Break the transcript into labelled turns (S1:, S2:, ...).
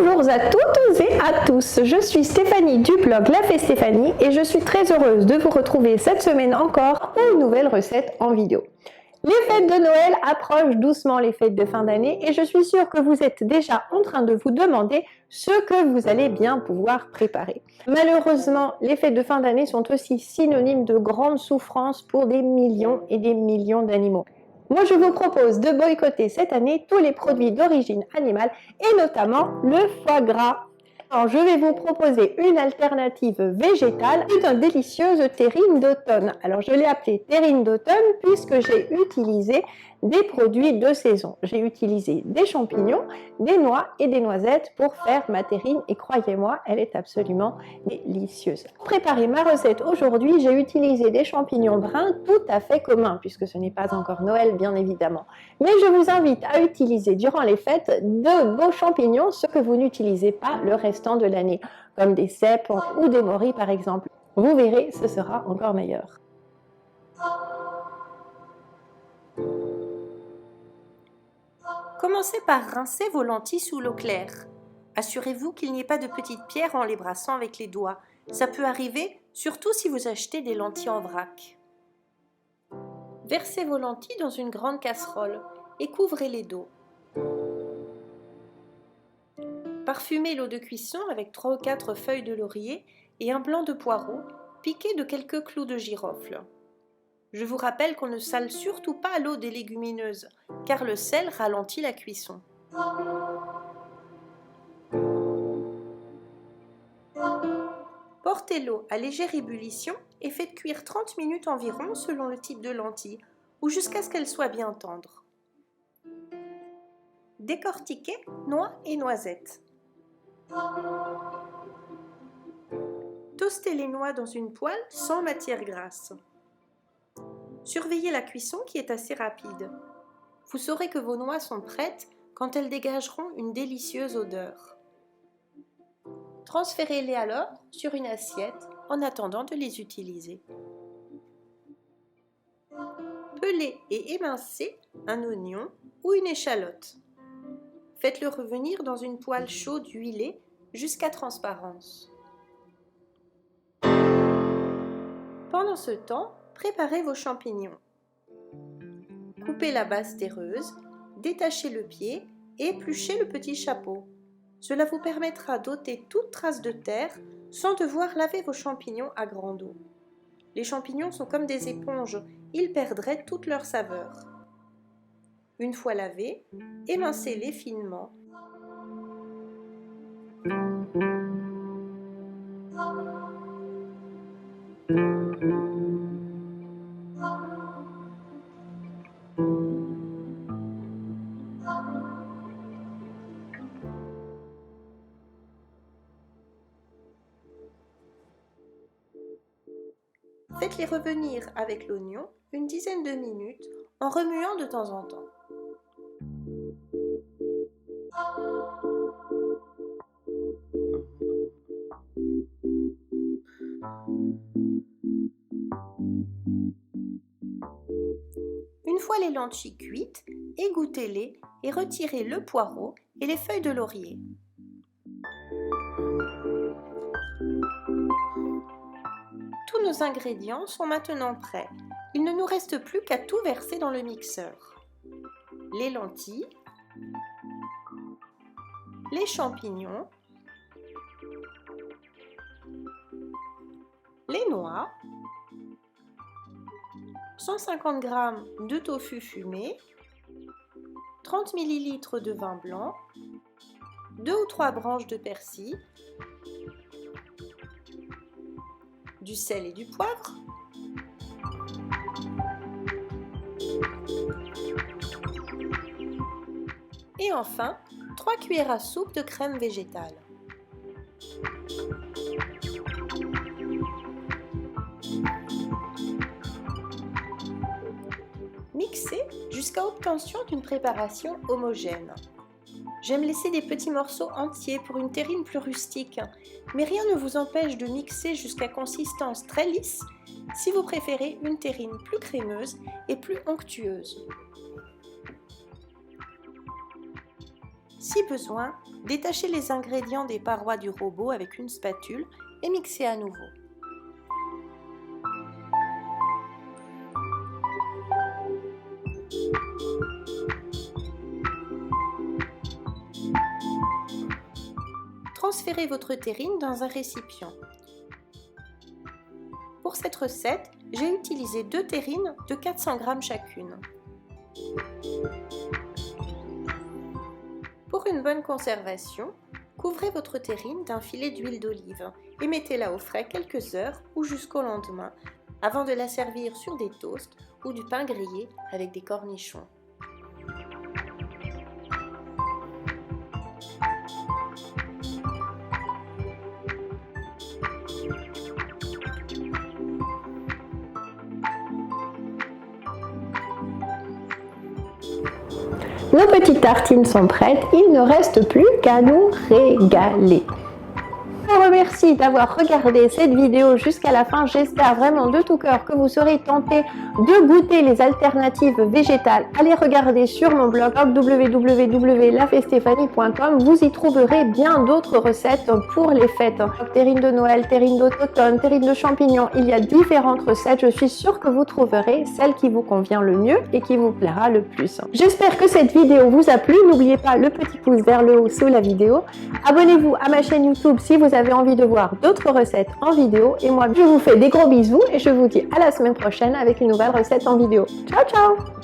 S1: Bonjour à toutes et à tous, je suis Stéphanie du blog La Fée Stéphanie et je suis très heureuse de vous retrouver cette semaine encore pour une nouvelle recette en vidéo. Les fêtes de Noël approchent doucement, les fêtes de fin d'année, et je suis sûre que vous êtes déjà en train de vous demander ce que vous allez bien pouvoir préparer. Malheureusement, les fêtes de fin d'année sont aussi synonymes de grande souffrance pour des millions et des millions d'animaux. Moi, je vous propose de boycotter cette année tous les produits d'origine animale et notamment le foie gras. Alors, je vais vous proposer une alternative végétale et une délicieuse terrine d'automne. Alors, je l'ai appelée terrine d'automne puisque j'ai utilisé des produits de saison. J'ai utilisé des champignons, des noix et des noisettes pour faire ma terrine et croyez-moi, elle est absolument délicieuse. Pour préparer ma recette aujourd'hui, j'ai utilisé des champignons bruns tout à fait communs puisque ce n'est pas encore Noël bien évidemment. Mais je vous invite à utiliser durant les fêtes de beaux champignons, ce que vous n'utilisez pas le restant de l'année, comme des cèpes ou des morilles par exemple. Vous verrez, ce sera encore meilleur.
S2: Commencez par rincer vos lentilles sous l'eau claire. Assurez-vous qu'il n'y ait pas de petites pierres en les brassant avec les doigts. Ça peut arriver, surtout si vous achetez des lentilles en vrac. Versez vos lentilles dans une grande casserole et couvrez-les d'eau. Parfumez l'eau de cuisson avec 3 ou 4 feuilles de laurier et un blanc de poireau piqué de quelques clous de girofle. Je vous rappelle qu'on ne sale surtout pas l'eau des légumineuses, car le sel ralentit la cuisson. Portez l'eau à légère ébullition et faites cuire 30 minutes environ selon le type de lentilles, ou jusqu'à ce qu'elles soient bien tendres. Décortiquez noix et noisettes. Toastez les noix dans une poêle sans matière grasse. Surveillez la cuisson qui est assez rapide. Vous saurez que vos noix sont prêtes quand elles dégageront une délicieuse odeur. Transférez-les alors sur une assiette en attendant de les utiliser. Pelez et émincez un oignon ou une échalote. Faites-le revenir dans une poêle chaude huilée jusqu'à transparence. Pendant ce temps, préparez vos champignons. Coupez la base terreuse, détachez le pied et épluchez le petit chapeau. Cela vous permettra d'ôter toute trace de terre sans devoir laver vos champignons à grande eau. Les champignons sont comme des éponges, ils perdraient toute leur saveur. Une fois lavés, émincez-les finement. Faites-les revenir avec l'oignon une dizaine de minutes en remuant de temps en temps. Une fois les lentilles cuites, égouttez-les et retirez le poireau et les feuilles de laurier. Tous nos ingrédients sont maintenant prêts. Il ne nous reste plus qu'à tout verser dans le mixeur. Les lentilles, les champignons, les noix, 150 g de tofu fumé, 30 ml de vin blanc, 2 ou 3 branches de persil, du sel et du poivre, et enfin 3 cuillères à soupe de crème végétale. Mixez jusqu'à obtention d'une préparation homogène. J'aime laisser des petits morceaux entiers pour une terrine plus rustique, mais rien ne vous empêche de mixer jusqu'à consistance très lisse si vous préférez une terrine plus crémeuse et plus onctueuse. Si besoin, détachez les ingrédients des parois du robot avec une spatule et mixez à nouveau. Transférez votre terrine dans un récipient. Pour cette recette, j'ai utilisé 2 terrines de 400 g chacune. Pour une bonne conservation, couvrez votre terrine d'un filet d'huile d'olive et mettez-la au frais quelques heures ou jusqu'au lendemain avant de la servir sur des toasts ou du pain grillé avec des cornichons.
S1: Nos petites tartines sont prêtes, il ne reste plus qu'à nous régaler. Je vous remercie d'avoir regardé cette vidéo jusqu'à la fin. J'espère vraiment de tout cœur que vous serez tentés de goûter les alternatives végétales. Allez regarder sur mon blog www.lafestephanie.com. Vous y trouverez bien d'autres recettes pour les fêtes. Terrine de Noël, terrine d'automne, terrine de champignons. Il y a différentes recettes. Je suis sûre que vous trouverez celle qui vous convient le mieux et qui vous plaira le plus. J'espère que cette vidéo vous a plu. N'oubliez pas le petit pouce vers le haut sous la vidéo. Abonnez-vous à ma chaîne YouTube si vous avez envie de voir d'autres recettes en vidéo. Et moi, je vous fais des gros bisous et je vous dis à la semaine prochaine avec une nouvelle recette en vidéo. Ciao, ciao!